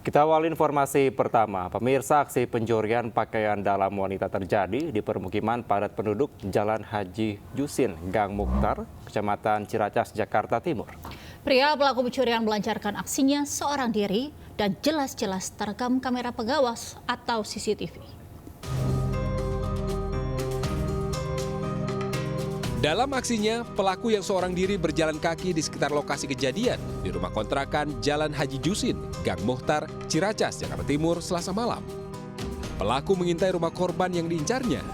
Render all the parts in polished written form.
Kita awali informasi pertama. Pemirsa, aksi pencurian pakaian dalam wanita terjadi di permukiman padat penduduk Jalan Haji Jusin, Gang Mukhtar, Kecamatan Ciracas, Jakarta Timur. Pria pelaku pencurian melancarkan aksinya seorang diri dan jelas-jelas terekam kamera pengawas atau CCTV. Dalam aksinya, pelaku yang seorang diri berjalan kaki di sekitar lokasi kejadian di rumah kontrakan Jalan Haji Jusin, Gang Mukhtar, Ciracas, Jakarta Timur, Selasa malam. Pelaku mengintai rumah korban yang diincarnya.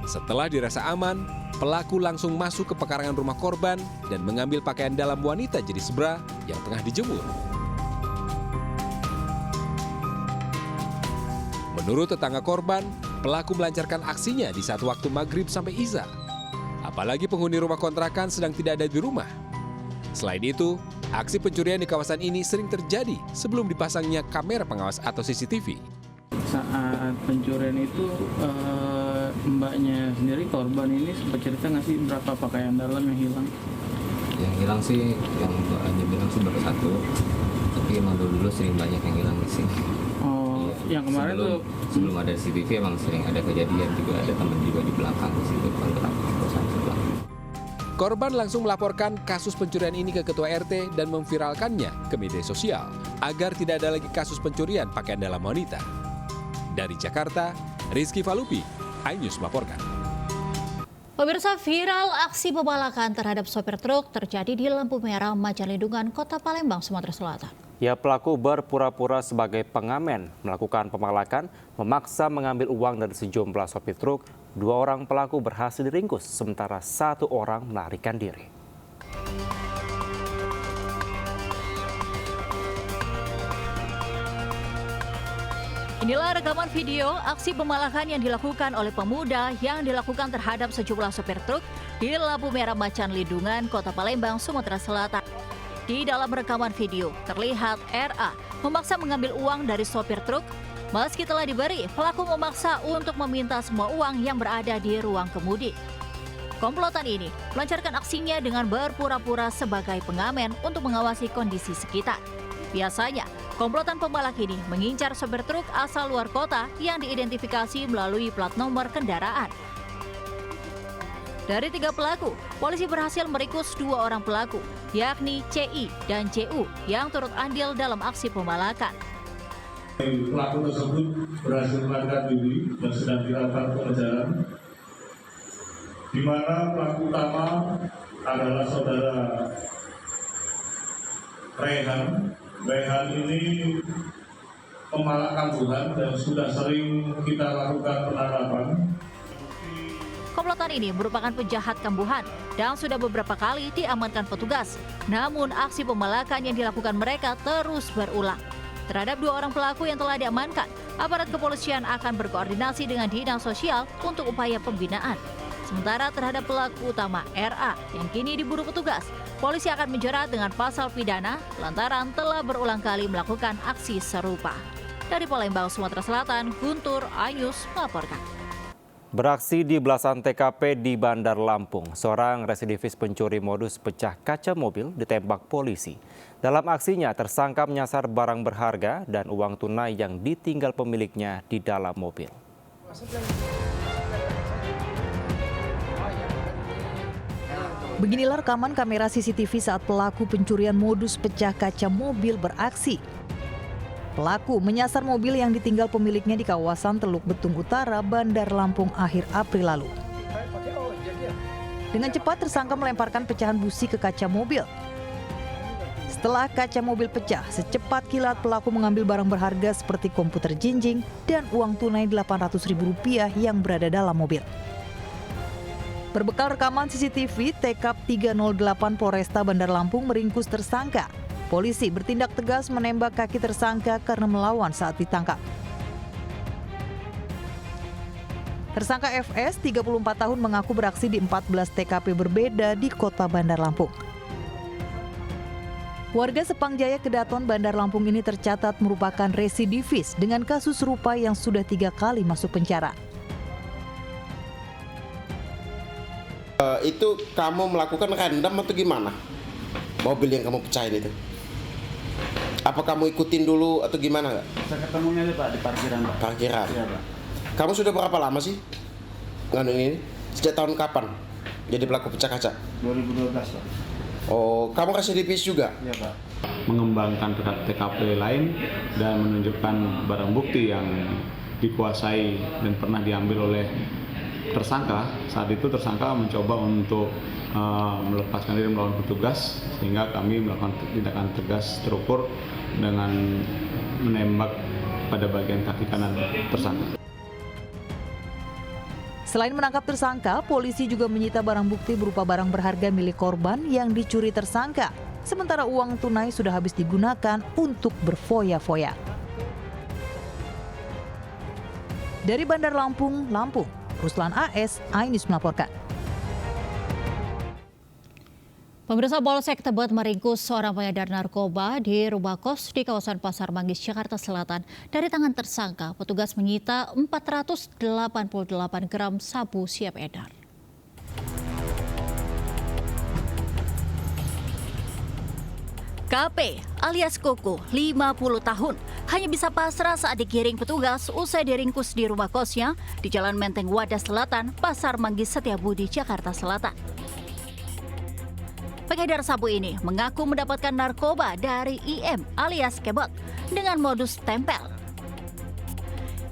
Setelah dirasa aman, pelaku langsung masuk ke pekarangan rumah korban dan mengambil pakaian dalam wanita jenis bra yang tengah dijemur. Menurut tetangga korban, pelaku melancarkan aksinya di saat waktu maghrib sampai isya. Apalagi penghuni rumah kontrakan sedang tidak ada di rumah. Selain itu, aksi pencurian di kawasan ini sering terjadi sebelum dipasangnya kamera pengawas atau CCTV. Saat pencurian itu, mbaknya sendiri korban ini sempat cerita nggak sih berapa pakaian dalam yang hilang? Yang hilang sih, yang mbaknya bilang sih baru satu. Tapi emang dulu sering banyak yang hilang di sini. Oh, yang kemarin sebelum ada CCTV emang sering ada kejadian juga, ada teman juga di belakang di situ kontrak kosan sebelah. Korban langsung melaporkan kasus pencurian ini ke Ketua RT dan memviralkannya ke media sosial agar tidak ada lagi kasus pencurian pakaian dalam wanita. Dari Jakarta, Rizky Falupi, iNews melaporkan. Pemirsa, viral aksi pembalakan terhadap sopir truk terjadi di lampu merah Majalindungan, Kota Palembang, Sumatera Selatan. Ya, pelaku berpura-pura sebagai pengamen melakukan pembalakan, memaksa mengambil uang dari sejumlah sopir truk. 2 orang pelaku berhasil diringkus, sementara 1 orang melarikan diri. Inilah rekaman video aksi pembalakan yang dilakukan oleh pemuda yang dilakukan terhadap sejumlah sopir truk di lampu merah Majalindungan, Kota Palembang, Sumatera Selatan. Di dalam rekaman video, terlihat RA memaksa mengambil uang dari sopir truk. Meski telah diberi, pelaku memaksa untuk meminta semua uang yang berada di ruang kemudi. Komplotan ini melancarkan aksinya dengan berpura-pura sebagai pengamen untuk mengawasi kondisi sekitar. Biasanya, komplotan pembalak ini mengincar sopir truk asal luar kota yang diidentifikasi melalui plat nomor kendaraan. Dari 3 pelaku, polisi berhasil meringkus 2 orang pelaku, yakni CI dan CU yang turut andil dalam aksi pembalakan. Pelaku tersebut berhasil melarikan diri dan sedang dilakukan pengejaran, di mana pelaku utama adalah saudara Rehan. Rehan ini pemalak kambuhan dan sudah sering kita lakukan penangkapan. Komplotan ini merupakan penjahat kambuhan dan sudah beberapa kali diamankan petugas. Namun aksi pembalakan yang dilakukan mereka terus berulang. Terhadap 2 orang pelaku yang telah diamankan, aparat kepolisian akan berkoordinasi dengan Dinas Sosial untuk upaya pembinaan. Sementara terhadap pelaku utama RA yang kini diburu petugas, polisi akan menjerat dengan pasal pidana lantaran telah berulang kali melakukan aksi serupa. Dari Palembang, Sumatera Selatan, Guntur, iNews melaporkan. Beraksi di belasan TKP di Bandar Lampung, seorang residivis pencuri modus pecah kaca mobil ditembak polisi. Dalam aksinya, tersangka menyasar barang berharga dan uang tunai yang ditinggal pemiliknya di dalam mobil. Beginilah rekaman kamera CCTV saat pelaku pencurian modus pecah kaca mobil beraksi. Pelaku menyasar mobil yang ditinggal pemiliknya di kawasan Teluk Betung Utara, Bandar Lampung akhir April lalu. Dengan cepat tersangka melemparkan pecahan busi ke kaca mobil. Setelah kaca mobil pecah, secepat kilat pelaku mengambil barang berharga seperti komputer jinjing dan uang tunai Rp800.000 yang berada dalam mobil. Berbekal rekaman CCTV, TKP 308 Polresta Bandar Lampung meringkus tersangka. Polisi bertindak tegas menembak kaki tersangka karena melawan saat ditangkap. Tersangka FS, 34 tahun, mengaku beraksi di 14 TKP berbeda di Kota Bandar Lampung. Warga Sepangjaya Kedaton Bandar Lampung ini tercatat merupakan residivis dengan kasus serupa yang sudah 3 kali masuk penjara. Itu kamu melakukan random atau gimana? Mobil yang kamu pecahin itu? Apa kamu ikutin dulu atau gimana nggak? Saya ketemunya Pak di parkiran Pak. Parkiran. Iya Pak. Kamu sudah berapa lama sih nganu ini? Sejak tahun kapan jadi pelaku pecah kaca? 2012 Pak. Oh, kamu residivis juga? Iya Pak. Mengembangkan TKP lain dan menunjukkan barang bukti yang dikuasai dan pernah diambil oleh tersangka. Saat itu tersangka mencoba untuk melepaskan diri melawan petugas, sehingga kami melakukan tindakan tegas terukur dengan menembak pada bagian kaki kanan tersangka. Selain menangkap tersangka, polisi juga menyita barang bukti berupa barang berharga milik korban yang dicuri tersangka. Sementara uang tunai sudah habis digunakan untuk berfoya-foya. Dari Bandar Lampung, Ruslan AS, iNews melaporkan. Pemirsa, Polsek Tebet meringkus seorang pengedar narkoba di rumah kos di kawasan Pasar Manggis, Jakarta Selatan. Dari tangan tersangka, petugas menyita 488 gram sabu siap edar. KP alias Koko, 50 tahun, hanya bisa pasrah saat digiring petugas usai diringkus di rumah kosnya di Jalan Menteng Wadas Selatan, Pasar Manggis, Setiabudi, Jakarta Selatan. Pengedar sabu ini mengaku mendapatkan narkoba dari IM alias Kebot dengan modus tempel.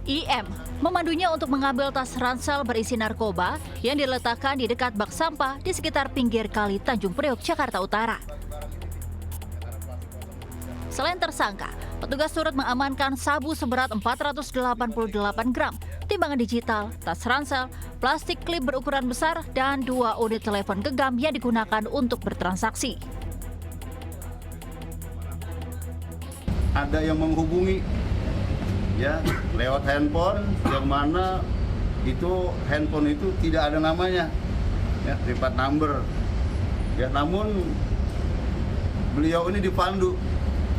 IM memandunya untuk mengambil tas ransel berisi narkoba yang diletakkan di dekat bak sampah di sekitar pinggir kali Tanjung Priok, Jakarta Utara. Selain tersangka, petugas turut mengamankan sabu seberat 488 gram, timbangan digital, tas ransel, plastik klip berukuran besar, dan 2 unit telepon genggam yang digunakan untuk bertransaksi. Ada yang menghubungi ya lewat handphone yang mana itu handphone itu tidak ada namanya ya, private number ya, namun beliau ini dipandu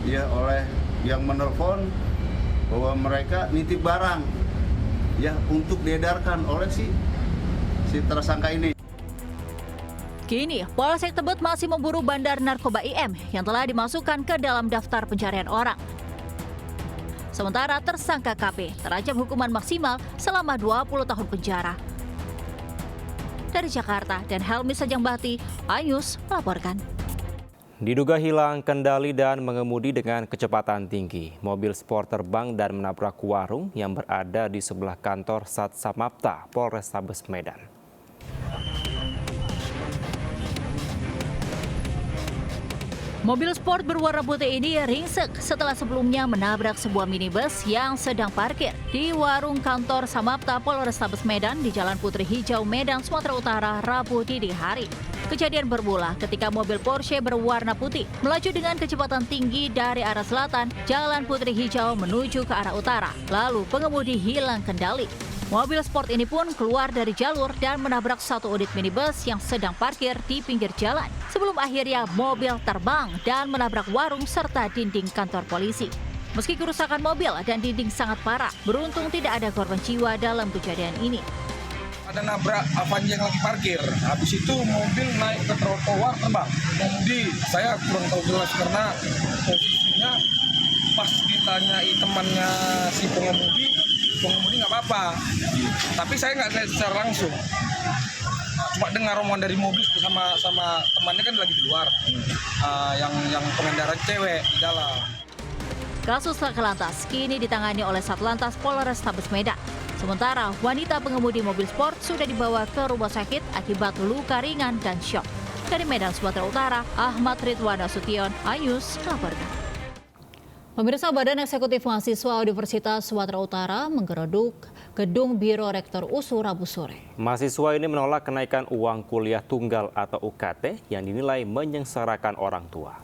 ya oleh yang menelpon bahwa mereka nitip barang ya untuk diedarkan oleh si tersangka ini. Kini, Polsek Tebet masih memburu bandar narkoba IM yang telah dimasukkan ke dalam daftar pencarian orang. Sementara tersangka KP terancam hukuman maksimal selama 20 tahun penjara. Dari Jakarta, dan Helmi Sajangbati, iNews melaporkan. Diduga hilang kendali dan mengemudi dengan kecepatan tinggi, mobil sport terbang dan menabrak warung yang berada di sebelah kantor Satsamapta, Polrestabes Medan. Mobil sport berwarna putih ini ringsek setelah sebelumnya menabrak sebuah minibus yang sedang parkir di warung kantor Samapta Polrestabes Medan di Jalan Putri Hijau, Medan, Sumatera Utara, Rabu dini hari. Kejadian bermula ketika mobil Porsche berwarna putih melaju dengan kecepatan tinggi dari arah selatan Jalan Putri Hijau menuju ke arah utara. Lalu pengemudi hilang kendali. Mobil sport ini pun keluar dari jalur dan menabrak satu unit minibus yang sedang parkir di pinggir jalan. Sebelum akhirnya mobil terbang dan menabrak warung serta dinding kantor polisi. Meski kerusakan mobil dan dinding sangat parah, beruntung tidak ada korban jiwa dalam kejadian ini. Ada nabrak Avanza yang lagi parkir, habis itu mobil naik ke trotoar terbang. Pengemudi saya kurang tahu jelas karena posisinya pas ditanyai temannya si pengemudi nggak apa-apa. Tapi saya nggak lihat secara langsung. Cuma dengar omongan dari mobil sama temannya kan lagi di luar. Yang pengendara cewek di dalam. Kasus laka lantas kini ditangani oleh Satlantas Polrestabes Medan. Sementara wanita pengemudi mobil sport sudah dibawa ke rumah sakit akibat luka ringan dan syok. Dari Medan, Sumatera Utara, Ahmad Ridwana Sution, iNews melaporkan. Pemirsa, Badan Eksekutif Mahasiswa Universitas Sumatera Utara menggeruduk gedung Biro Rektor USU Rabu sore. Mahasiswa ini menolak kenaikan uang kuliah tunggal atau UKT yang dinilai menyengsarakan orang tua.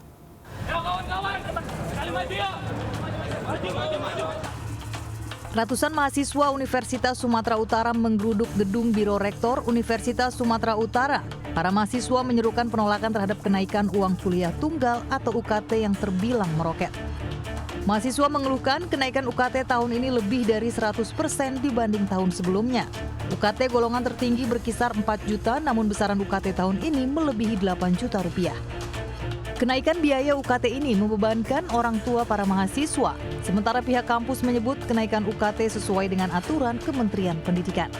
Ratusan mahasiswa Universitas Sumatera Utara menggeruduk gedung Biro Rektor Universitas Sumatera Utara. Para mahasiswa menyerukan penolakan terhadap kenaikan uang kuliah tunggal atau UKT yang terbilang meroket. Mahasiswa mengeluhkan kenaikan UKT tahun ini lebih dari 100% dibanding tahun sebelumnya. UKT golongan tertinggi berkisar 4 juta, namun besaran UKT tahun ini melebihi 8 juta rupiah. Kenaikan biaya UKT ini membebankan orang tua para mahasiswa. Sementara pihak kampus menyebut kenaikan UKT sesuai dengan aturan Kementerian Pendidikan.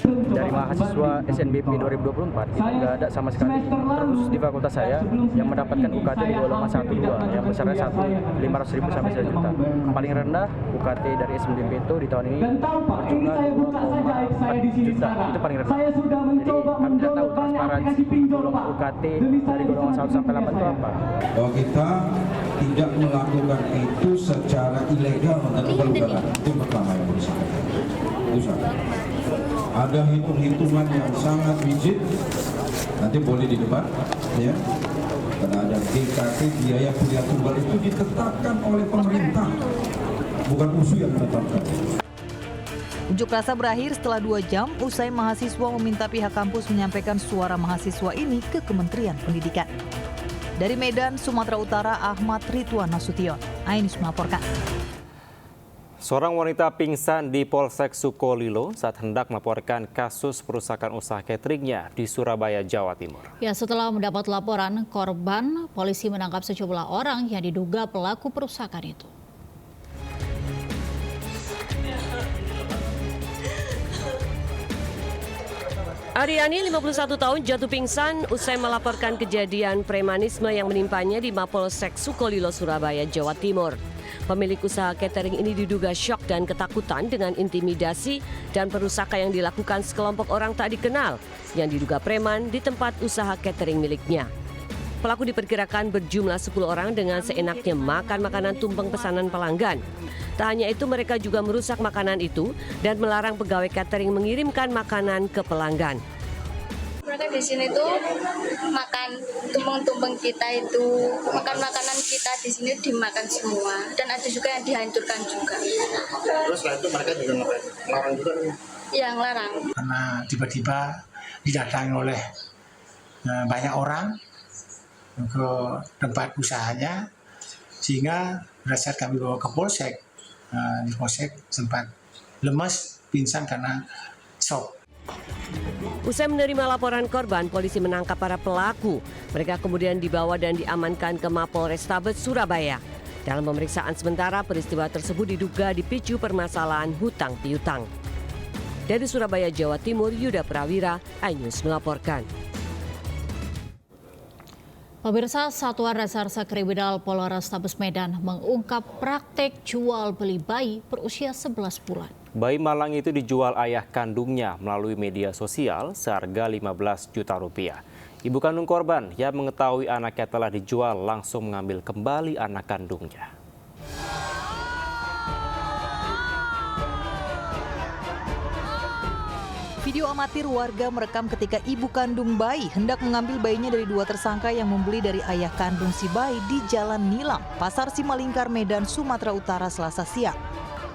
Dari mahasiswa SNBP 2024 itu nggak ada sama sekali. Terus di fakultas saya yang mendapatkan UKT di golongan 1-2 yang besarnya 500.000 sampai 1 juta. Paling rendah UKT dari SNBP itu di tahun ini berjumlah 2,4 juta. Itu paling rendah. Jadi kami tidak tahu transparansi golongan UKT dari golongan 1 sampai 8 itu apa. Bahwa kita tidak melakukan itu secara ilegal dan ugal-ugalan. Itu yang pertama yang perlu disampaikan. Itu satu. Ada hitung-hitungan yang sangat rigid, nanti boleh di depan, ya. Karena ada GKT biaya kuliah tunggal itu ditetapkan oleh pemerintah, bukan USU yang menetapkan. Unjuk rasa berakhir setelah 2 jam usai mahasiswa meminta pihak kampus menyampaikan suara mahasiswa ini ke Kementerian Pendidikan. Dari Medan, Sumatera Utara, Ahmad Ridwan Nasution, Ainus melaporkan. Seorang wanita pingsan di Polsek Sukolilo saat hendak melaporkan kasus perusakan usaha cateringnya di Surabaya, Jawa Timur. Ya, setelah mendapat laporan korban, polisi menangkap sejumlah orang yang diduga pelaku perusakan itu. Aryani, 51 tahun, jatuh pingsan usai melaporkan kejadian premanisme yang menimpanya di Mapolsek Sukolilo, Surabaya, Jawa Timur. Pemilik usaha catering ini diduga syok dan ketakutan dengan intimidasi dan perusakan yang dilakukan sekelompok orang tak dikenal yang diduga preman di tempat usaha catering miliknya. Pelaku diperkirakan berjumlah 10 orang dengan seenaknya makan makanan tumpeng pesanan pelanggan. Tak hanya itu, mereka juga merusak makanan itu dan melarang pegawai catering mengirimkan makanan ke pelanggan. Mereka di sini tuh makan tumpeng-tumpeng kita itu, makan makanan kita di sini dimakan semua, dan ada juga yang dihancurkan juga. Terus setelah itu mereka juga ngapain? Larang juga? Iya, ngelarang. Karena tiba-tiba didatangi oleh banyak orang ke tempat usahanya, sehingga pada saat kami bawa ke Polsek, di Polsek sempat lemas, pingsan karena shock. Usai menerima laporan korban, polisi menangkap para pelaku. Mereka kemudian dibawa dan diamankan ke Mapolrestabes Surabaya. Dalam pemeriksaan sementara, peristiwa tersebut diduga dipicu permasalahan hutang piutang. Dari Surabaya, Jawa Timur, Yuda Prawira, iNews melaporkan. Pemirsa, Satuan Reserse Kriminal Polrestabes Medan mengungkap praktek jual beli bayi berusia 11 bulan. Bayi malang itu dijual ayah kandungnya melalui media sosial seharga 15 juta rupiah. Ibu kandung korban yang mengetahui anaknya telah dijual langsung mengambil kembali anak kandungnya. Video amatir warga merekam ketika ibu kandung bayi hendak mengambil bayinya dari 2 tersangka yang membeli dari ayah kandung si bayi di Jalan Nilam, Pasar Simalingkar, Medan, Sumatera Utara, Selasa siang.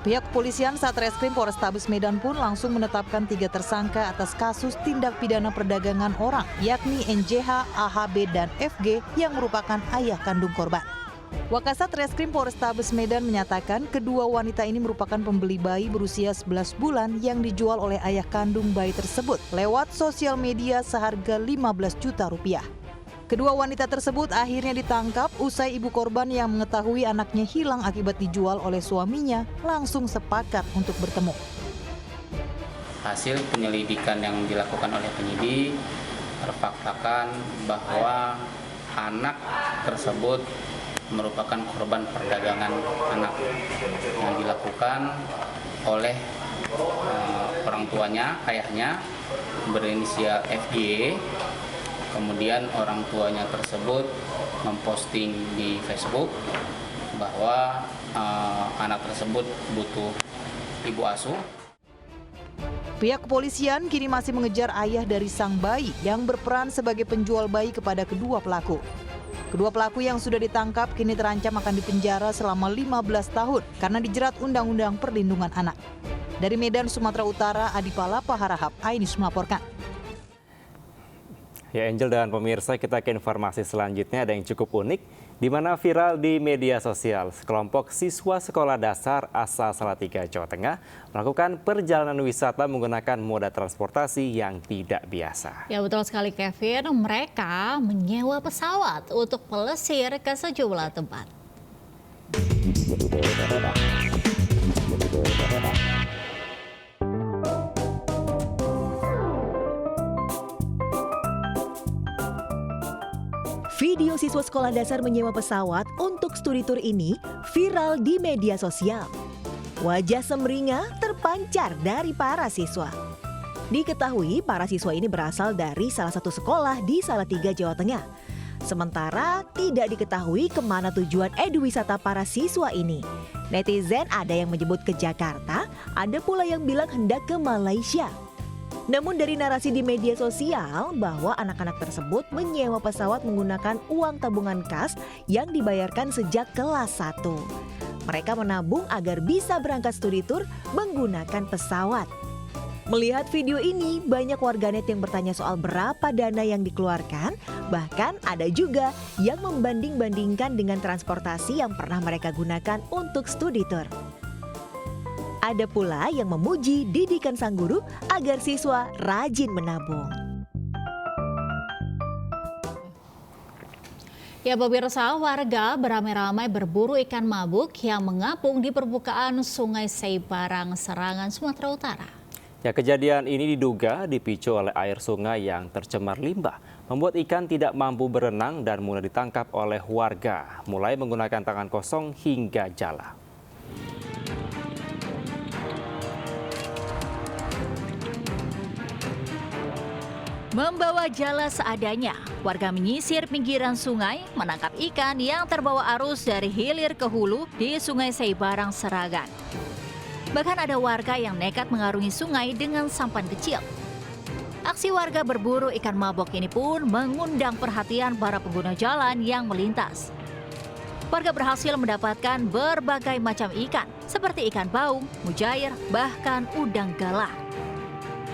Pihak kepolisian Satreskrim Polrestabes Medan pun langsung menetapkan 3 tersangka atas kasus tindak pidana perdagangan orang, yakni NJH, AHB, dan FG yang merupakan ayah kandung korban. Wakasat Reskrim Polrestabes Medan menyatakan kedua wanita ini merupakan pembeli bayi berusia 11 bulan yang dijual oleh ayah kandung bayi tersebut lewat sosial media seharga 15 juta rupiah. Kedua wanita tersebut akhirnya ditangkap usai ibu korban yang mengetahui anaknya hilang akibat dijual oleh suaminya langsung sepakat untuk bertemu. Hasil penyelidikan yang dilakukan oleh penyidik terfaktakan bahwa anak tersebut merupakan korban perdagangan anak yang dilakukan oleh orang tuanya, ayahnya berinisial FY. Kemudian orang tuanya tersebut memposting di Facebook bahwa anak tersebut butuh ibu asuh. Pihak kepolisian kini masih mengejar ayah dari sang bayi yang berperan sebagai penjual bayi kepada kedua pelaku. Kedua pelaku yang sudah ditangkap kini terancam akan dipenjara selama 15 tahun karena dijerat Undang-Undang Perlindungan Anak. Dari Medan, Sumatera Utara, Adipala Paharahap, iNews melaporkan. Ya Angel dan pemirsa, kita ke informasi selanjutnya ada yang cukup unik. Di mana viral di media sosial, sekelompok siswa sekolah dasar asal Salatiga, Jawa Tengah melakukan perjalanan wisata menggunakan moda transportasi yang tidak biasa. Ya betul sekali Kevin, mereka menyewa pesawat untuk pelesir ke sejumlah tempat. Video siswa sekolah dasar menyewa pesawat untuk studi tur ini viral di media sosial. Wajah sumringah terpancar dari para siswa. Diketahui para siswa ini berasal dari salah satu sekolah di Salatiga, Jawa Tengah. Sementara tidak diketahui kemana tujuan eduwisata para siswa ini. Netizen ada yang menyebut ke Jakarta, ada pula yang bilang hendak ke Malaysia. Namun dari narasi di media sosial bahwa anak-anak tersebut menyewa pesawat menggunakan uang tabungan kas yang dibayarkan sejak kelas 1. Mereka menabung agar bisa berangkat studi tur menggunakan pesawat. Melihat video ini, banyak warganet yang bertanya soal berapa dana yang dikeluarkan, bahkan ada juga yang membanding-bandingkan dengan transportasi yang pernah mereka gunakan untuk studi tur. Ada pula yang memuji didikan sang guru agar siswa rajin menabung. Ya pemirsa, warga beramai-ramai berburu ikan mabuk yang mengapung di permukaan Sungai Seibarang, Serangan, Sumatera Utara. Ya, kejadian ini diduga dipicu oleh air sungai yang tercemar limbah, membuat ikan tidak mampu berenang dan mudah ditangkap oleh warga, mulai menggunakan tangan kosong hingga jala. Membawa jala seadanya, warga menyisir pinggiran sungai menangkap ikan yang terbawa arus dari hilir ke hulu di Sungai Seibarang, Serangan. Bahkan ada warga yang nekat mengarungi sungai dengan sampan kecil. Aksi warga berburu ikan mabok ini pun mengundang perhatian para pengguna jalan yang melintas. Warga berhasil mendapatkan berbagai macam ikan seperti ikan baung, mujair, bahkan udang galah.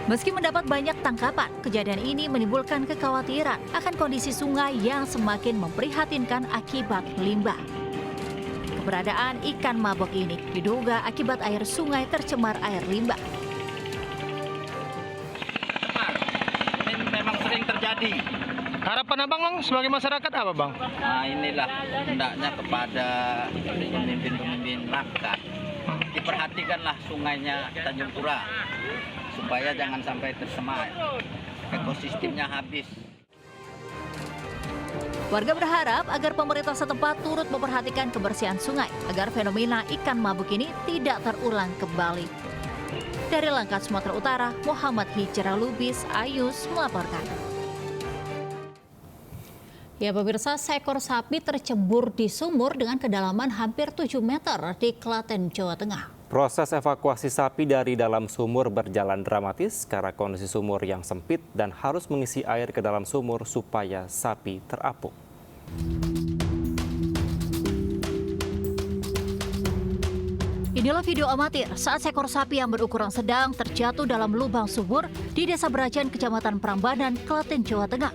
Meski mendapat banyak tangkapan, kejadian ini menimbulkan kekhawatiran akan kondisi sungai yang semakin memprihatinkan akibat limbah. Keberadaan ikan mabok ini diduga akibat air sungai tercemar air limbah. Ini memang sering terjadi. Harapan abang sebagai masyarakat apa bang? Nah inilah hendaknya kepada pemimpin-pemimpin rakyat diperhatikanlah sungainya Tanjung Pura supaya jangan sampai tercemar, ekosistemnya habis. Warga berharap agar pemerintah setempat turut memperhatikan kebersihan sungai agar fenomena ikan mabuk ini tidak terulang kembali. Dari Langkat, Sumatera Utara, Muhammad Hijrah Lubis, Ayus melaporkan. Ya pemirsa, seekor sapi tercebur di sumur dengan kedalaman hampir 7 meter di Klaten, Jawa Tengah. Proses evakuasi sapi dari dalam sumur berjalan dramatis karena kondisi sumur yang sempit dan harus mengisi air ke dalam sumur supaya sapi terapung. Inilah video amatir saat seekor sapi yang berukuran sedang terjatuh dalam lubang sumur di Desa Berajan, Kecamatan Prambanan, Klaten, Jawa Tengah.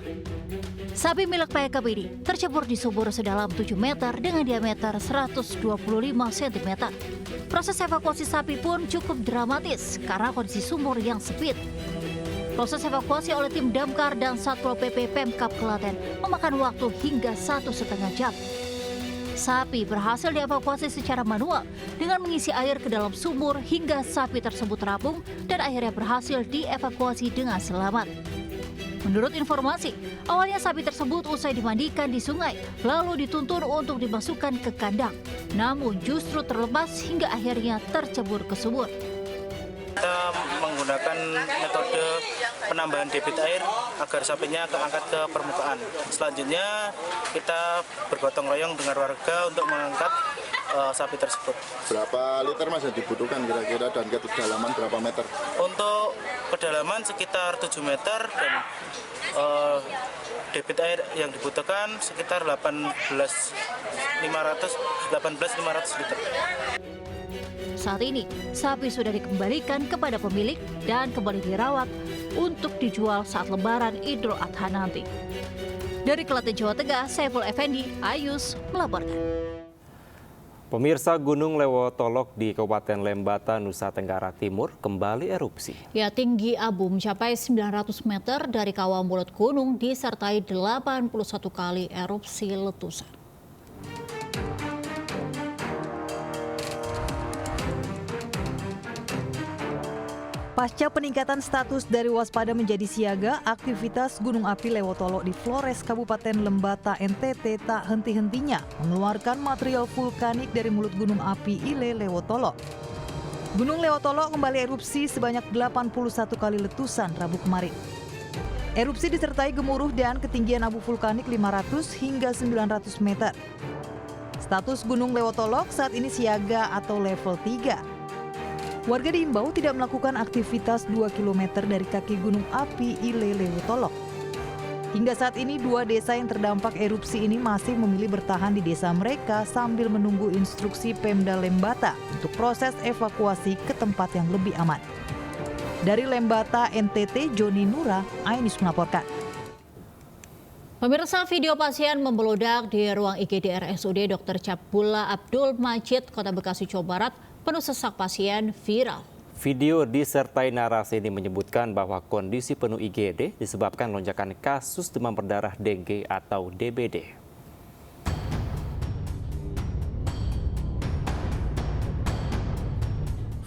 Sapi milik PKP ini tercebur di sumur sedalam 7 meter dengan diameter 125 cm. Proses evakuasi sapi pun cukup dramatis karena kondisi sumur yang sempit. Proses evakuasi oleh tim damkar dan Satpol PP Pemkab Klaten memakan waktu hingga 1,5 jam. Sapi berhasil dievakuasi secara manual dengan mengisi air ke dalam sumur hingga sapi tersebut terapung dan akhirnya berhasil dievakuasi dengan selamat. Menurut informasi, awalnya sapi tersebut usai dimandikan di sungai, lalu dituntun untuk dimasukkan ke kandang. Namun justru terlepas hingga akhirnya tercebur ke sumur. Kita menggunakan metode penambahan debit air agar sapinya keangkat ke permukaan. Selanjutnya kita bergotong royong dengan warga untuk mengangkat sapi tersebut. Berapa liter Mas yang dibutuhkan kira-kira dan kedalaman berapa meter? Untuk kedalaman sekitar 7 meter dan debit air yang dibutuhkan sekitar 18.500 liter. Saat ini, sapi sudah dikembalikan kepada pemilik dan kembali dirawat untuk dijual saat Lebaran Idul Adha nanti. Dari Klaten, Jawa Tengah, Saiful Effendi, Ayus melaporkan. Pemirsa, Gunung Lewotolok di Kabupaten Lembata, Nusa Tenggara Timur kembali erupsi. Ya, tinggi abu mencapai 900 meter dari kawah mulut gunung disertai 81 kali erupsi letusan. Pasca peningkatan status dari waspada menjadi siaga, aktivitas Gunung Api Lewotolok di Flores, Kabupaten Lembata, NTT tak henti-hentinya mengeluarkan material vulkanik dari mulut Gunung Api Ile Lewotolok. Gunung Lewotolok kembali erupsi sebanyak 81 kali letusan Rabu kemarin. Erupsi disertai gemuruh dan ketinggian abu vulkanik 500 hingga 900 meter. Status Gunung Lewotolok saat ini siaga atau level 3. Warga diimbau tidak melakukan aktivitas 2 km dari kaki Gunung Api Ile Lewotolok. Hingga saat ini 2 desa yang terdampak erupsi ini masih memilih bertahan di desa mereka sambil menunggu instruksi Pemda Lembata untuk proses evakuasi ke tempat yang lebih aman. Dari Lembata, NTT, Joni Nura, Ainus melaporkan. Pemirsa, video pasien membeludak di ruang IGD RSUD Dr. Cabula Abdul Majid, Kota Bekasi, Jawa Barat, penuh sesak pasien viral. Video disertai narasi ini menyebutkan bahwa kondisi penuh IGD disebabkan lonjakan kasus demam berdarah dengue atau DBD.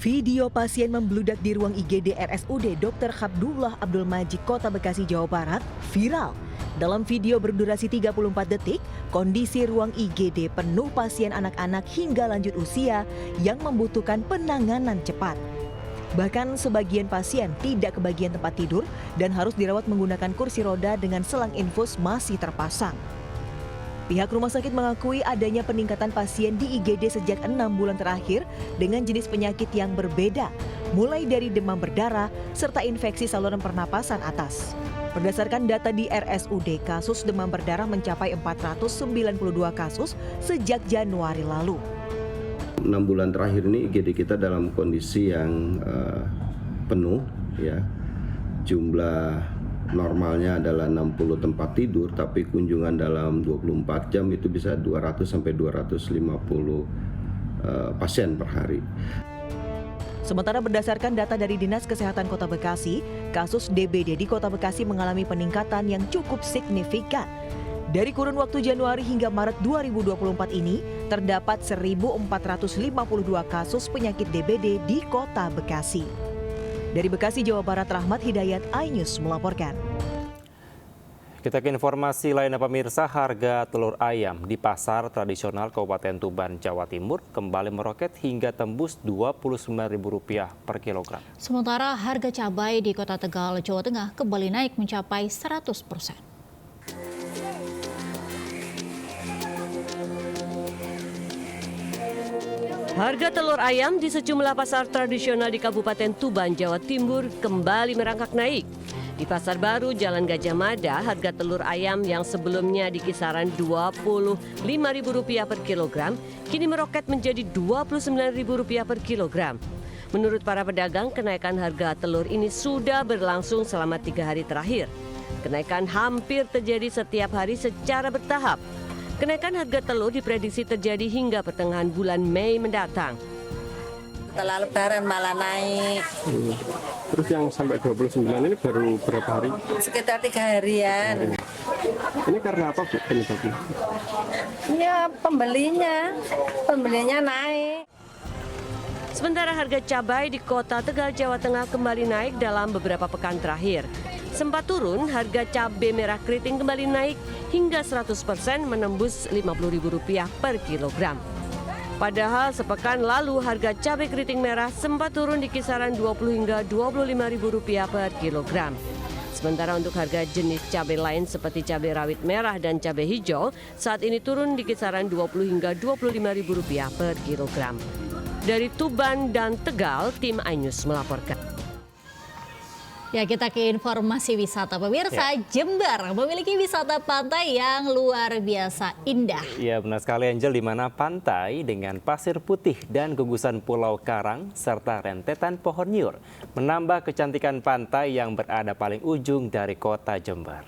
Video pasien membludak di ruang IGD RSUD Dr. Abdullah Abdul Majid, Kota Bekasi, Jawa Barat, viral. Dalam video berdurasi 34 detik, kondisi ruang IGD penuh pasien anak-anak hingga lanjut usia yang membutuhkan penanganan cepat. Bahkan sebagian pasien tidak kebagian tempat tidur dan harus dirawat menggunakan kursi roda dengan selang infus masih terpasang. Pihak rumah sakit mengakui adanya peningkatan pasien di IGD sejak 6 bulan terakhir dengan jenis penyakit yang berbeda, mulai dari demam berdarah serta infeksi saluran pernapasan atas. Berdasarkan data di RSUD, kasus demam berdarah mencapai 492 kasus sejak Januari lalu. 6 bulan terakhir ini IGD kita dalam kondisi yang penuh, ya. Jumlah normalnya adalah 60 tempat tidur, tapi kunjungan dalam 24 jam itu bisa 200 sampai 250 pasien per hari. Sementara berdasarkan data dari Dinas Kesehatan Kota Bekasi, kasus DBD di Kota Bekasi mengalami peningkatan yang cukup signifikan. Dari kurun waktu Januari hingga Maret 2024 ini, terdapat 1.452 kasus penyakit DBD di Kota Bekasi. Dari Bekasi, Jawa Barat, Rahmat Hidayat, iNews melaporkan. Kita ke informasi lainnya, pemirsa. Harga telur ayam di pasar tradisional Kabupaten Tuban, Jawa Timur kembali meroket hingga tembus Rp29.000 per kilogram. Sementara harga cabai di Kota Tegal, Jawa Tengah kembali naik mencapai 100%. Harga telur ayam di sejumlah pasar tradisional di Kabupaten Tuban, Jawa Timur kembali merangkak naik. Di Pasar Baru, Jalan Gajah Mada, harga telur ayam yang sebelumnya di kisaran Rp25.000 per kilogram, kini meroket menjadi Rp29.000 per kilogram. Menurut para pedagang, kenaikan harga telur ini sudah berlangsung selama 3 hari terakhir. Kenaikan hampir terjadi setiap hari secara bertahap. Kenaikan harga telur diprediksi terjadi hingga pertengahan bulan Mei mendatang. Setelah Lebaran malah naik. Terus yang sampai 29 ini baru berapa hari? Sekitar 3 harian. Ini karena apa, Bu, penyebabnya? Ya, pembelinya naik. Sementara harga cabai di Kota Tegal, Jawa Tengah kembali naik dalam beberapa pekan terakhir. Sempat turun, harga cabai merah keriting kembali naik hingga 100% menembus Rp50.000 per kilogram. Padahal sepekan lalu harga cabai keriting merah sempat turun di kisaran Rp20 hingga Rp25.000 per kilogram. Sementara untuk harga jenis cabai lain seperti cabai rawit merah dan cabai hijau saat ini turun di kisaran Rp20 hingga Rp25.000 per kilogram. Dari Tuban dan Tegal, tim iNews melaporkan. Ya, kita ke informasi wisata, pemirsa. Jember memiliki wisata pantai yang luar biasa indah. Ya, benar sekali, Angel, di mana pantai dengan pasir putih dan gugusan pulau karang serta rentetan pohon nyur menambah kecantikan pantai yang berada paling ujung dari kota Jember.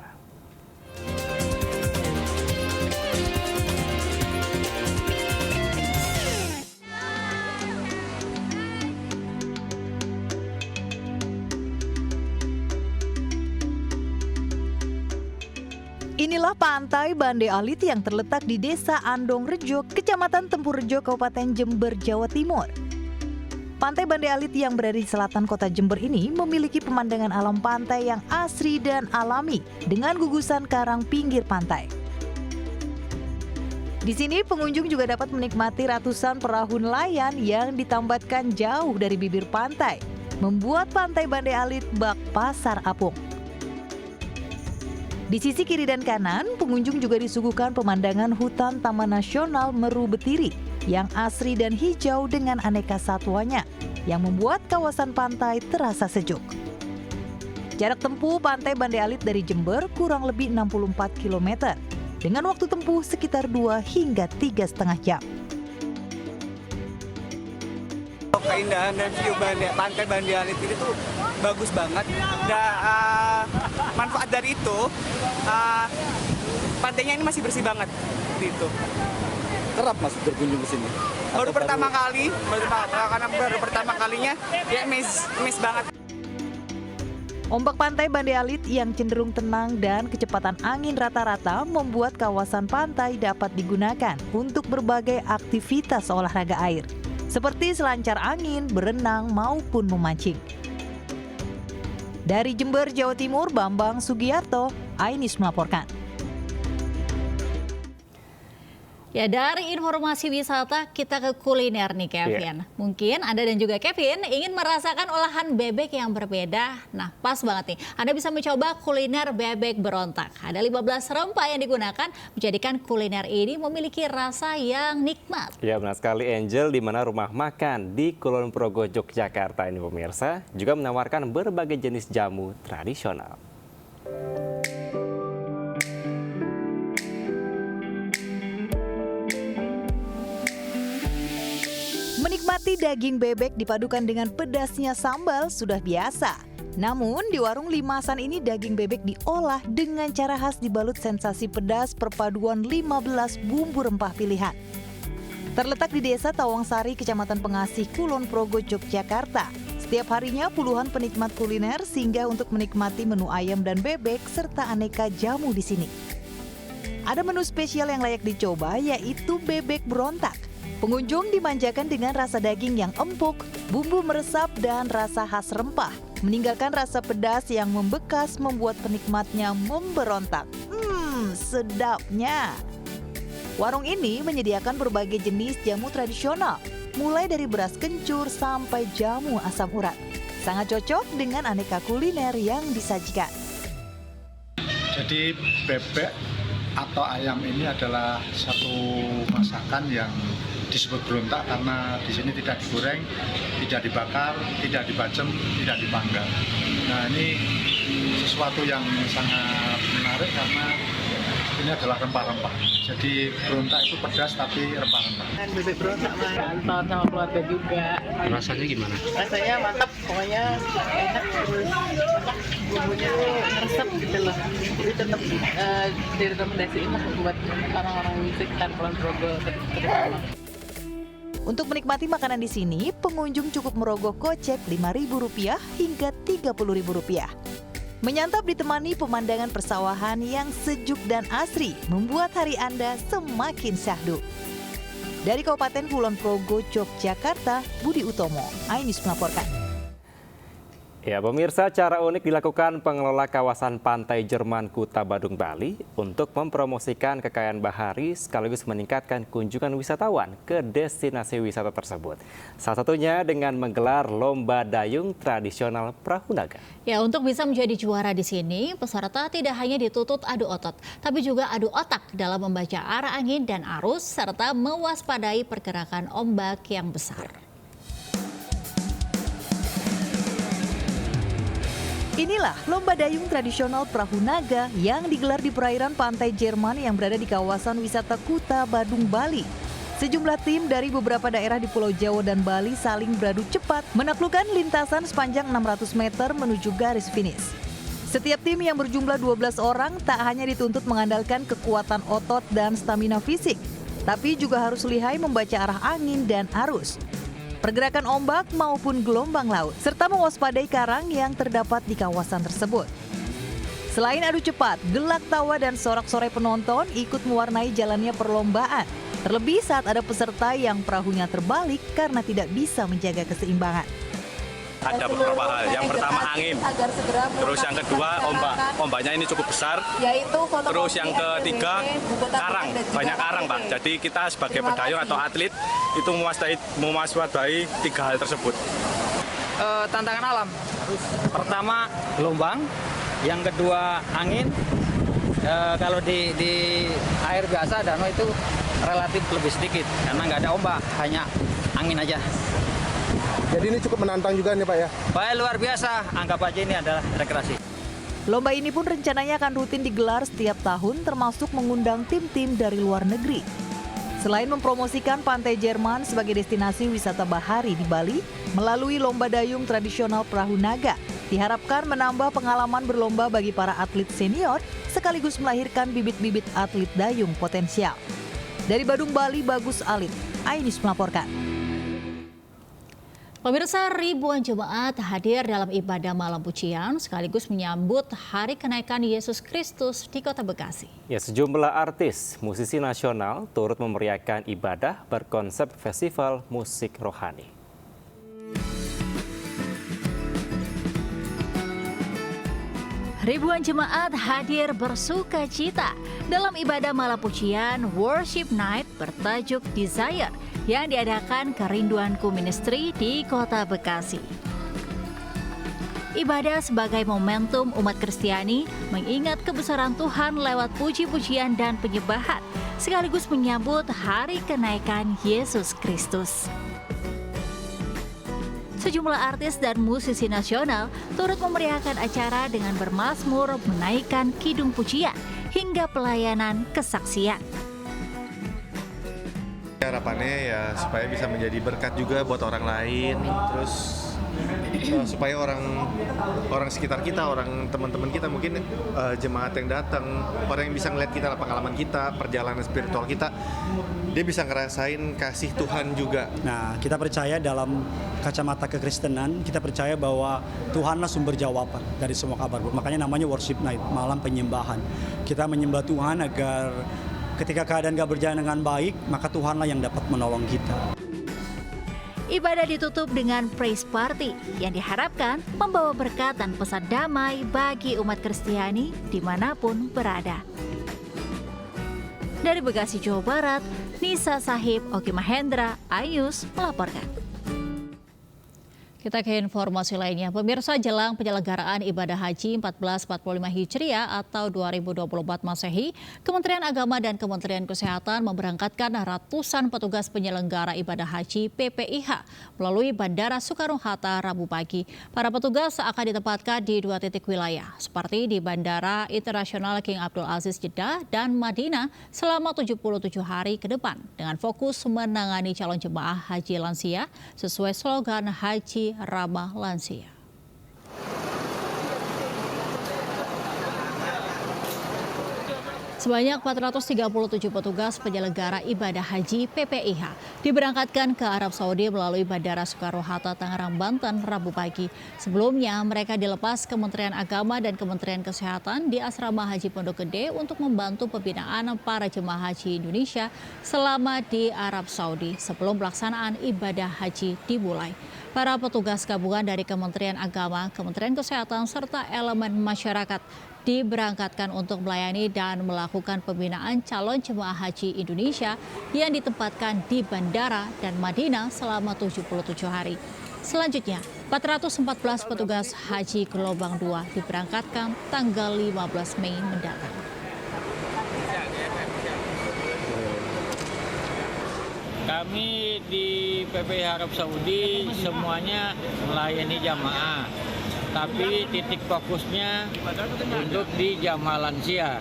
Inilah pantai Bande Alit yang terletak di Desa Andong Rejo, Kecamatan Tempurrejo, Kabupaten Jember, Jawa Timur. Pantai Bande Alit yang berada di selatan kota Jember ini memiliki pemandangan alam pantai yang asri dan alami dengan gugusan karang pinggir pantai. Di sini pengunjung juga dapat menikmati ratusan perahu nelayan yang ditambatkan jauh dari bibir pantai, membuat Pantai Bande Alit bak pasar apung. Di sisi kiri dan kanan, pengunjung juga disuguhkan pemandangan hutan Taman Nasional Meru Betiri yang asri dan hijau dengan aneka satwanya yang membuat kawasan pantai terasa sejuk. Jarak tempuh Pantai Bande Alit dari Jember kurang lebih 64 km dengan waktu tempuh sekitar 2 hingga 3,5 jam. Keindahan dan view Pantai Bande Alit ini tuh bagus banget. Manfaat dari itu, pantainya ini masih bersih banget gitu. Kerap Mas berkunjung ke sini? Baru pertama kalinya ya miss banget. Ombak Pantai Bande Alit yang cenderung tenang dan kecepatan angin rata-rata membuat kawasan pantai dapat digunakan untuk berbagai aktivitas olahraga air, seperti selancar angin, berenang, maupun memancing. Dari Jember, Jawa Timur, Bambang Sugiyarto, Ainis melaporkan. Ya, dari informasi wisata kita ke kuliner nih Kevin. Mungkin Anda dan juga Kevin ingin merasakan olahan bebek yang berbeda. Nah, pas banget nih. Anda bisa mencoba kuliner bebek berontak. Ada 15 rempah yang digunakan menjadikan kuliner ini memiliki rasa yang nikmat. Ya, benar sekali Angel, di mana rumah makan di Kulon Progo, Yogyakarta ini pemirsa juga menawarkan berbagai jenis jamu tradisional. Menikmati daging bebek dipadukan dengan pedasnya sambal sudah biasa. Namun di warung Limasan ini daging bebek diolah dengan cara khas dibalut sensasi pedas perpaduan 15 bumbu rempah pilihan. Terletak di Desa Tawangsari, Kecamatan Pengasih, Kulon Progo, Yogyakarta. Setiap harinya puluhan penikmat kuliner singgah untuk menikmati menu ayam dan bebek serta aneka jamu di sini. Ada menu spesial yang layak dicoba yaitu bebek berontak. Pengunjung dimanjakan dengan rasa daging yang empuk, bumbu meresap dan rasa khas rempah. Meninggalkan rasa pedas yang membekas membuat penikmatnya memberontak. Sedapnya. Warung ini menyediakan berbagai jenis jamu tradisional, mulai dari beras kencur sampai jamu asam urat. Sangat cocok dengan aneka kuliner yang disajikan. Jadi bebek atau ayam ini adalah satu masakan yang disebut berontak karena di sini tidak digoreng, tidak dibakar, tidak dibacem, tidak dipanggang. Nah, ini sesuatu yang sangat menarik karena ini adalah rempah-rempah. Jadi berontak itu pedas tapi rempah-rempah. Dan bebek berontak nonton sama keluarga juga. Rasanya gimana? Rasanya mantap, pokoknya enak, terus bumbunya tuh meresap gitu loh. Jadi tetap direkomendasiin lah buat orang-orang sekitar Kulon Progo terutama. Untuk menikmati makanan di sini, pengunjung cukup merogoh kocek Rp5.000 hingga Rp30.000. Menyantap ditemani pemandangan persawahan yang sejuk dan asri, membuat hari Anda semakin syahdu. Dari Kabupaten Kulon Progo, Yogyakarta, Budi Utomo, Ainis melaporkan. Ya, pemirsa, cara unik dilakukan pengelola kawasan pantai Jerman Kuta Badung, Bali untuk mempromosikan kekayaan bahari sekaligus meningkatkan kunjungan wisatawan ke destinasi wisata tersebut. Salah satunya dengan menggelar lomba dayung tradisional perahu naga. Ya, untuk bisa menjadi juara di sini, peserta tidak hanya dituntut adu otot, tapi juga adu otak dalam membaca arah angin dan arus serta mewaspadai pergerakan ombak yang besar. Inilah lomba dayung tradisional perahu naga yang digelar di perairan pantai Jerman yang berada di kawasan wisata Kuta Badung, Bali. Sejumlah tim dari beberapa daerah di Pulau Jawa dan Bali saling beradu cepat menaklukkan lintasan sepanjang 600 meter menuju garis finish. Setiap tim yang berjumlah 12 orang tak hanya dituntut mengandalkan kekuatan otot dan stamina fisik, tapi juga harus lihai membaca arah angin dan arus, pergerakan ombak maupun gelombang laut, serta mewaspadai karang yang terdapat di kawasan tersebut. Selain adu cepat, gelak tawa dan sorak-sorai penonton ikut mewarnai jalannya perlombaan. Terlebih saat ada peserta yang perahunya terbalik karena tidak bisa menjaga keseimbangan. Ada beberapa hal. Yang pertama angin. Terus yang kedua ombak. Ombaknya ini cukup besar. Terus yang ketiga karang. Banyak karang, Pak. Jadi kita sebagai pedayung atau atlet itu mewaspadai 3 hal tersebut. Tantangan alam. Pertama gelombang, yang kedua angin. Kalau di air biasa danau itu relatif lebih sedikit karena nggak ada ombak, hanya angin aja. Jadi ini cukup menantang juga nih Pak ya? Baik, luar biasa, anggap aja ini adalah rekreasi. Lomba ini pun rencananya akan rutin digelar setiap tahun termasuk mengundang tim-tim dari luar negeri. Selain mempromosikan Pantai Jerman sebagai destinasi wisata bahari di Bali, melalui lomba dayung tradisional Perahu Naga, diharapkan menambah pengalaman berlomba bagi para atlet senior sekaligus melahirkan bibit-bibit atlet dayung potensial. Dari Badung, Bali, Bagus Alit, iNews melaporkan. Pemirsa, ribuan jemaat hadir dalam ibadah malam pujian sekaligus menyambut Hari Kenaikan Yesus Kristus di Kota Bekasi. Ya, sejumlah artis, musisi nasional turut memeriahkan ibadah berkonsep festival musik rohani. Ribuan jemaat hadir bersuka cita dalam ibadah malam pujian Worship Night bertajuk Desire yang diadakan Kerinduanku Ministry di Kota Bekasi. Ibadah sebagai momentum umat Kristiani mengingat kebesaran Tuhan lewat puji-pujian dan penyembahan, sekaligus menyambut Hari Kenaikan Yesus Kristus. Sejumlah artis dan musisi nasional turut memeriahkan acara dengan bermazmur, menaikkan kidung pujian, hingga pelayanan kesaksian. Harapannya ya supaya bisa menjadi berkat juga buat orang lain, terus supaya orang sekitar kita, orang teman-teman kita, mungkin jemaat yang datang, orang yang bisa ngeliat kita, pengalaman kita, perjalanan spiritual kita, dia bisa ngerasain kasih Tuhan juga. Nah, kita percaya dalam kacamata kekristenan, kita percaya bahwa Tuhanlah sumber jawaban dari semua kabar buruk. Makanya namanya Worship Night, malam penyembahan. Kita menyembah Tuhan agar ketika keadaan gak berjalan dengan baik, maka Tuhanlah yang dapat menolong kita. Ibadah ditutup dengan praise party yang diharapkan membawa berkat dan pesan damai bagi umat Kristiani dimanapun berada. Dari Bekasi, Jawa Barat, Nisa Sahib, Oki Mahendra, iNews melaporkan. Kita ke informasi lainnya. Pemirsa, jelang penyelenggaraan ibadah haji 1445 Hijriah atau 2024 Masehi, Kementerian Agama dan Kementerian Kesehatan memberangkatkan ratusan petugas penyelenggara ibadah haji PPIH melalui Bandara Soekarno-Hatta Rabu pagi. Para petugas akan ditempatkan di 2 titik wilayah, seperti di Bandara Internasional King Abdul Aziz Jeddah dan Madinah selama 77 hari ke depan, dengan fokus menangani calon jemaah haji lansia sesuai slogan Haji Ramah Lansia. Sebanyak 437 petugas penyelenggara ibadah haji PPIH diberangkatkan ke Arab Saudi melalui Bandara Soekarno-Hatta, Tangerang, Banten, Rabu pagi. Sebelumnya, mereka dilepas Kementerian Agama dan Kementerian Kesehatan di Asrama Haji Pondok Gede untuk membantu pembinaan para jemaah haji Indonesia selama di Arab Saudi sebelum pelaksanaan ibadah haji dimulai. Para petugas gabungan dari Kementerian Agama, Kementerian Kesehatan, serta elemen masyarakat diberangkatkan untuk melayani dan melakukan pembinaan calon jemaah haji Indonesia yang ditempatkan di bandara dan Madinah selama 77 hari. Selanjutnya, 414 petugas haji gelombang 2 diberangkatkan tanggal 15 Mei mendatang. Kami di PPIH Arab Saudi semuanya melayani jamaah, tapi titik fokusnya untuk di jamaah lansia.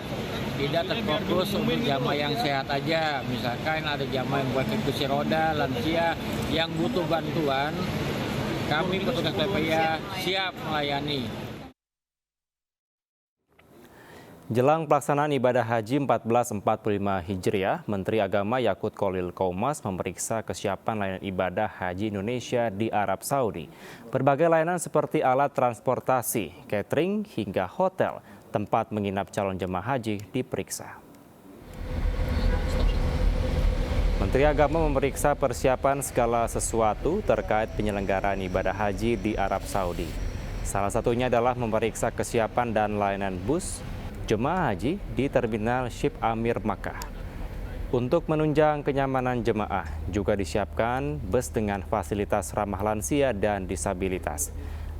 Tidak terfokus untuk jamaah yang sehat aja. Misalkan ada jamaah yang buat kursi roda, lansia yang butuh bantuan, kami petugas PPIH siap melayani. Jelang pelaksanaan ibadah haji 1445 Hijriah, Menteri Agama Yakut Kholil Qomas memeriksa kesiapan layanan ibadah haji Indonesia di Arab Saudi. Berbagai layanan seperti alat transportasi, catering, hingga hotel Tempat menginap calon jemaah haji diperiksa. Menteri Agama memeriksa persiapan segala sesuatu terkait penyelenggaraan ibadah haji di Arab Saudi. Salah satunya adalah memeriksa kesiapan dan layanan bus jemaah haji di Terminal Ship Amir Makkah. Untuk menunjang kenyamanan jemaah, juga disiapkan bus dengan fasilitas ramah lansia dan disabilitas.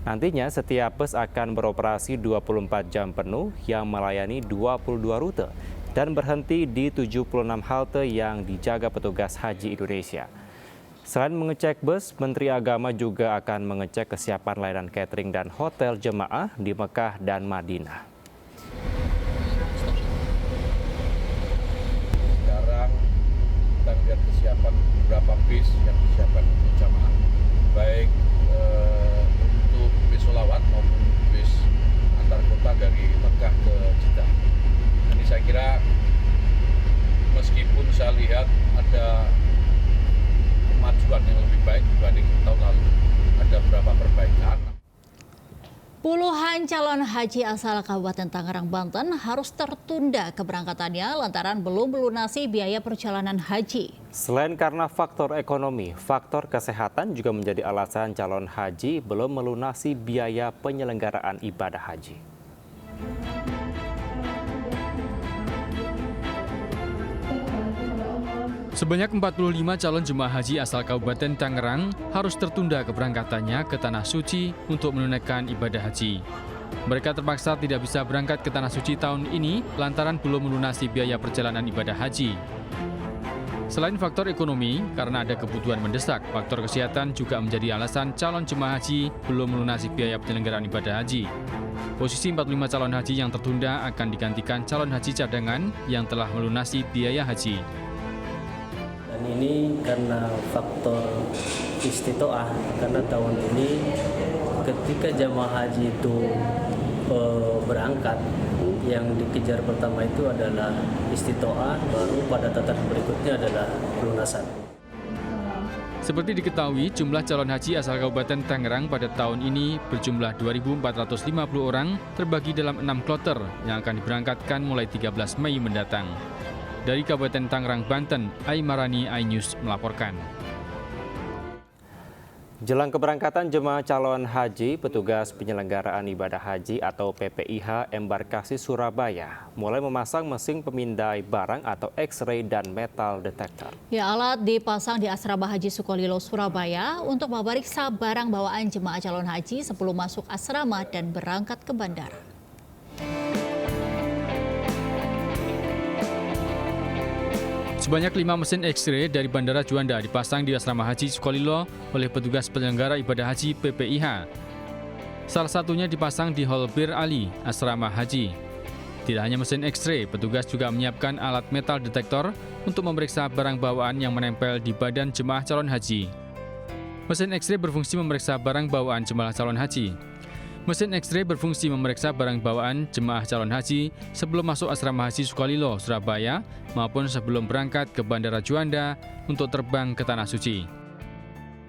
Nantinya setiap bus akan beroperasi 24 jam penuh yang melayani 22 rute dan berhenti di 76 halte yang dijaga petugas haji Indonesia. Selain mengecek bus, Menteri Agama juga akan mengecek kesiapan layanan catering dan hotel jemaah di Mekah dan Madinah. Sekarang kita lihat kesiapan beberapa bis yang disiapkan untuk jemaah, baik untuk bis sholawat maupun bis antar kota dari Mekah ke Jeddah. Ini saya kira meskipun saya lihat ada kemajuan yang lebih baik dibanding tahun lalu, ada beberapa perbaikan. Puluhan calon haji asal Kabupaten Tangerang, Banten harus tertunda keberangkatannya lantaran belum melunasi biaya perjalanan haji. Selain karena faktor ekonomi, faktor kesehatan juga menjadi alasan calon haji belum melunasi biaya penyelenggaraan ibadah haji. Sebanyak 45 calon jemaah haji asal Kabupaten Tangerang harus tertunda keberangkatannya ke Tanah Suci untuk menunaikan ibadah haji. Mereka terpaksa tidak bisa berangkat ke Tanah Suci tahun ini lantaran belum melunasi biaya perjalanan ibadah haji. Selain faktor ekonomi, karena ada kebutuhan mendesak, faktor kesehatan juga menjadi alasan calon jemaah haji belum melunasi biaya penyelenggaraan ibadah haji. Posisi 45 calon haji yang tertunda akan digantikan calon haji cadangan yang telah melunasi biaya haji. Dan ini karena faktor istitoah, karena tahun ini ketika jamaah haji itu berangkat, yang dikejar pertama itu adalah istitoah, baru pada tataran berikutnya adalah pelunasan. Seperti diketahui, jumlah calon haji asal Kabupaten Tangerang pada tahun ini berjumlah 2.450 orang terbagi dalam 6 kloter yang akan diberangkatkan mulai 13 Mei mendatang. Dari Kabupaten Tangerang, Banten, Aimarani, iNews melaporkan. Jelang keberangkatan jemaah calon haji, petugas penyelenggaraan ibadah haji atau PPIH Embarkasi Surabaya mulai memasang mesin pemindai barang atau X-ray dan metal detector. Ya, alat dipasang di Asrama Haji Sukolilo, Surabaya untuk memeriksa barang bawaan jemaah calon haji sebelum masuk asrama dan berangkat ke bandara. Sebanyak 5 mesin X-ray dari Bandara Juanda dipasang di Asrama Haji Sukolilo oleh petugas penyelenggara ibadah haji PPIH. Salah satunya dipasang di Hall Bir Ali, Asrama Haji. Tidak hanya mesin X-ray, petugas juga menyiapkan alat metal detektor untuk memeriksa barang bawaan yang menempel di badan jemaah calon haji. Mesin X-ray berfungsi memeriksa barang bawaan jemaah calon haji. Mesin X-ray berfungsi memeriksa barang bawaan jemaah calon haji sebelum masuk Asrama Haji Sukolilo, Surabaya, maupun sebelum berangkat ke Bandara Juanda untuk terbang ke Tanah Suci.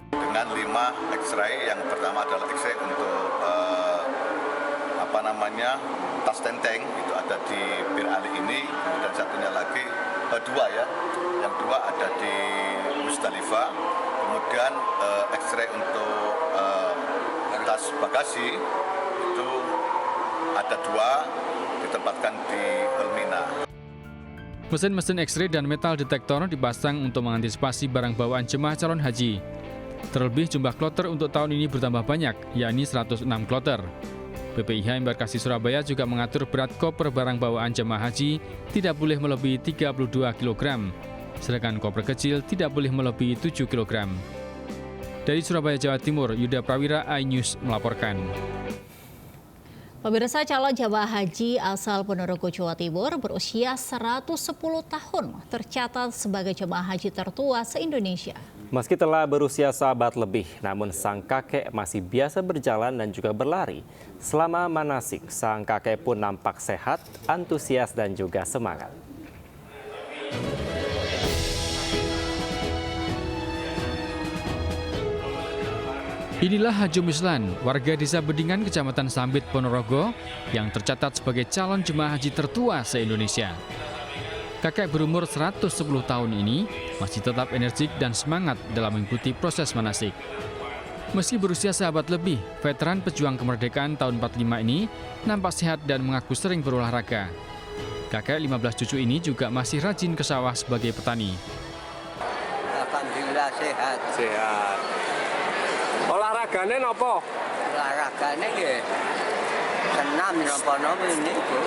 Dengan 5 X-ray, yang pertama adalah X-ray untuk tas tenteng, itu ada di Bir Ali ini, dan satunya lagi dua ya, yang dua ada di Musdalifah, kemudian X-ray untuk tas bagasi itu ada 2 ditempatkan di Elmina. Mesin-mesin X-ray dan metal detektor dipasang untuk mengantisipasi barang bawaan jemaah calon haji. Terlebih jumlah kloter untuk tahun ini bertambah banyak, yakni 106 kloter. PPIH Embarkasi Surabaya juga mengatur berat koper barang bawaan jemaah haji tidak boleh melebihi 32 kg, sedangkan koper kecil tidak boleh melebihi 7 kg. Dari Surabaya, Jawa Timur, Yuda Prawira, iNews melaporkan. Pemirsa, calon jemaah haji asal Ponorogo, Jawa Timur berusia 110 tahun tercatat sebagai jemaah haji tertua se-Indonesia. Meski telah berusia seabad lebih, namun sang kakek masih biasa berjalan dan juga berlari. Selama manasik, sang kakek pun nampak sehat, antusias dan juga semangat. Inilah Hajo Mislan, warga desa Bedingan, Kecamatan Sambit, Ponorogo, yang tercatat sebagai calon jemaah haji tertua se-Indonesia. Kakek berumur 110 tahun ini masih tetap energik dan semangat dalam mengikuti proses manasik. Meski berusia seabad lebih, veteran pejuang kemerdekaan tahun 45 ini nampak sehat dan mengaku sering berolahraga. Kakek 15 cucu ini juga masih rajin ke sawah sebagai petani. Alhamdulillah sehat. Sehat. Olahragane nopo? Olahragane nggih senam napa-napa niku.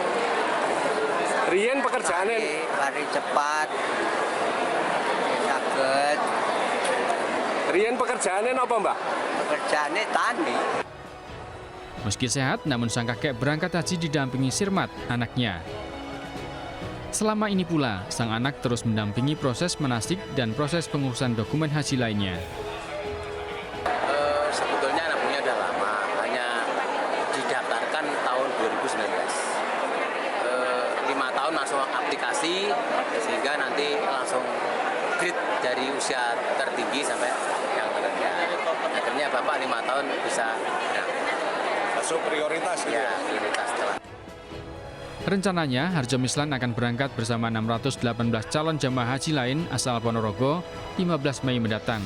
Riyen pekerjaane lari cepat. Saged. Riyen pekerjaane nopo, Mbah? Pekerjaane tani. Meski sehat, namun sang kakek berangkat haji didampingi Sirmat, anaknya. Selama ini pula, sang anak terus mendampingi proses manasik dan proses pengurusan dokumen haji lainnya. Sebetulnya anak punya udah lama, hanya didaftarkan tahun 2019. 5 tahun langsung aplikasi, sehingga nanti langsung grade dari usia tertinggi sampai yang terendah. Akhirnya Bapak 5 tahun bisa masuk prioritas gitu ya? Prioritas telah. Rencananya, Harjo Mislan akan berangkat bersama 618 calon jamaah haji lain asal Ponorogo 15 Mei mendatang.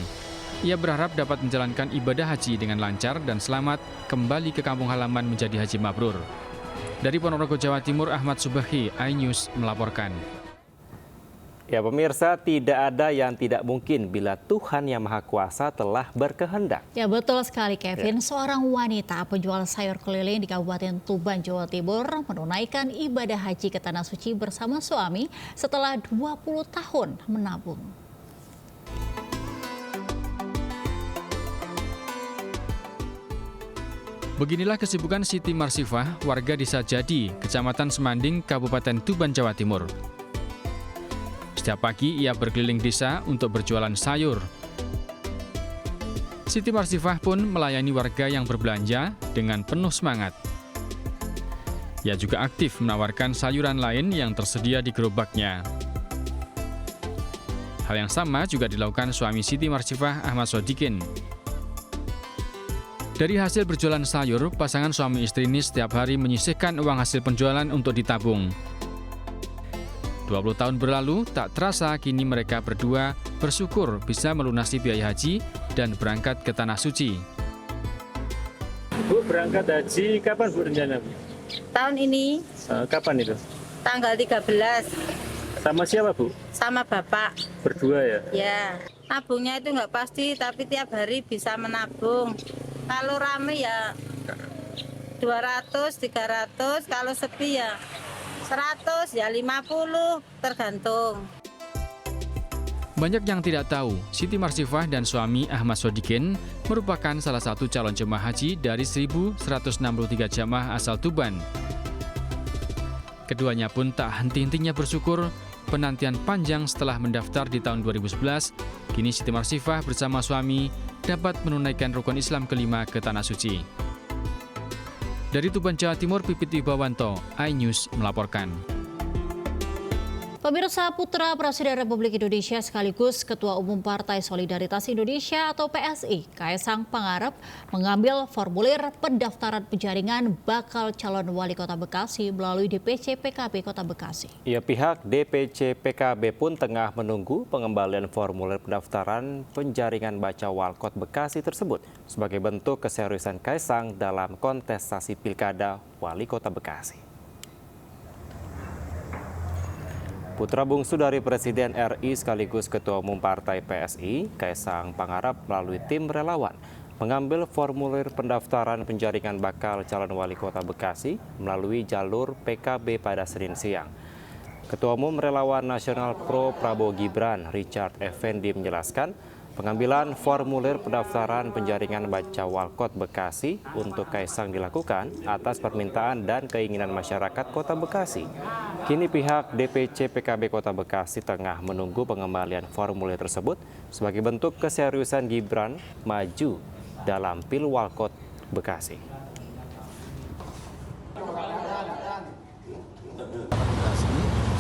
Ia berharap dapat menjalankan ibadah haji dengan lancar dan selamat kembali ke kampung halaman menjadi haji mabrur. Dari Ponorogo, Jawa Timur, Ahmad Subahi, iNews melaporkan. Ya pemirsa, tidak ada yang tidak mungkin bila Tuhan Yang Maha Kuasa telah berkehendak. Ya betul sekali Kevin, seorang wanita penjual sayur keliling di Kabupaten Tuban, Jawa Timur menunaikan ibadah haji ke Tanah Suci bersama suami setelah 20 tahun menabung. Beginilah kesibukan Siti Marsifah, warga Desa Jadi, Kecamatan Semanding, Kabupaten Tuban, Jawa Timur. Setiap pagi ia berkeliling desa untuk berjualan sayur. Siti Marsifah pun melayani warga yang berbelanja dengan penuh semangat. Ia juga aktif menawarkan sayuran lain yang tersedia di gerobaknya. Hal yang sama juga dilakukan suami Siti Marsifah, Ahmad Sodikin. Dari hasil berjualan sayur, pasangan suami istri ini setiap hari menyisihkan uang hasil penjualan untuk ditabung. 20 tahun berlalu, tak terasa kini mereka berdua bersyukur bisa melunasi biaya haji dan berangkat ke Tanah Suci. Bu, berangkat haji kapan Bu rencana? Tahun ini. Kapan itu? Tanggal 13. Sama siapa Bu? Sama Bapak. Berdua ya? Ya, nabungnya itu nggak pasti, tapi tiap hari bisa menabung. Kalau rame ya 200, 300, kalau sepi ya 100, ya 50, tergantung. Banyak yang tidak tahu, Siti Marsifah dan suami Ahmad Sodikin merupakan salah satu calon jemaah haji dari 1.163 jamaah asal Tuban. Keduanya pun tak henti-hentinya bersyukur penantian panjang setelah mendaftar di tahun 2011, kini Siti Marsifah bersama suami dapat menunaikan rukun Islam kelima ke Tanah Suci. Dari Tuban, Jawa Timur, Pipit Wibawanto, iNews melaporkan. Pemirsa, putra Presiden Republik Indonesia sekaligus Ketua Umum Partai Solidaritas Indonesia atau PSI, Kaisang Pangarep, mengambil formulir pendaftaran penjaringan bakal calon wali kota Bekasi melalui DPC PKB Kota Bekasi. Ya, pihak DPC PKB pun tengah menunggu pengembalian formulir pendaftaran penjaringan baca Walkot Bekasi tersebut sebagai bentuk keseriusan Kaisang dalam kontestasi Pilkada Wali Kota Bekasi. Putra bungsu dari Presiden RI sekaligus Ketua Umum Partai PSI, Kaisang Pangarep melalui tim relawan mengambil formulir pendaftaran penjaringan bakal calon wali kota Bekasi melalui jalur PKB pada Senin siang. Ketua Umum Relawan Nasional Pro Prabowo Gibran, Richard Effendi menjelaskan, pengambilan formulir pendaftaran penjaringan baca Walkot Bekasi untuk Kaisang dilakukan atas permintaan dan keinginan masyarakat Kota Bekasi. Kini pihak DPC PKB Kota Bekasi tengah menunggu pengembalian formulir tersebut sebagai bentuk keseriusan Gibran maju dalam Pilwalkot Bekasi.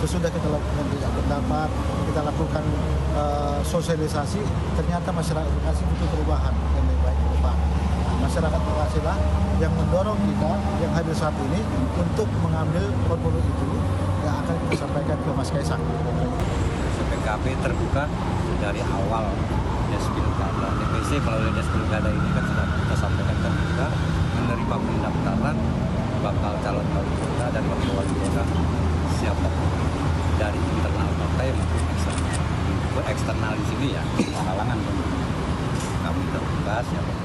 Sesudah kita lakukan pendapat, kita lakukan sosialisasi, ternyata masyarakat Bekasi butuh perubahan yang lebih baik ke depan. masyarakat penghasilan yang mendorong kita yang hadir saat ini untuk mengambil formulir itu yang akan kita sampaikan ke Mas Kaisang. PKP terbuka dari awal Des Pilkada. DPC melalui Des Pilkada ini kan sudah kita sampaikan terbuka, menerima pendaftaran bakal calon wali kota dan wakil wali kota siapapun dari internal partai maupun eksternal. Eksternal di sini ya halangan kami terbuka siapapun.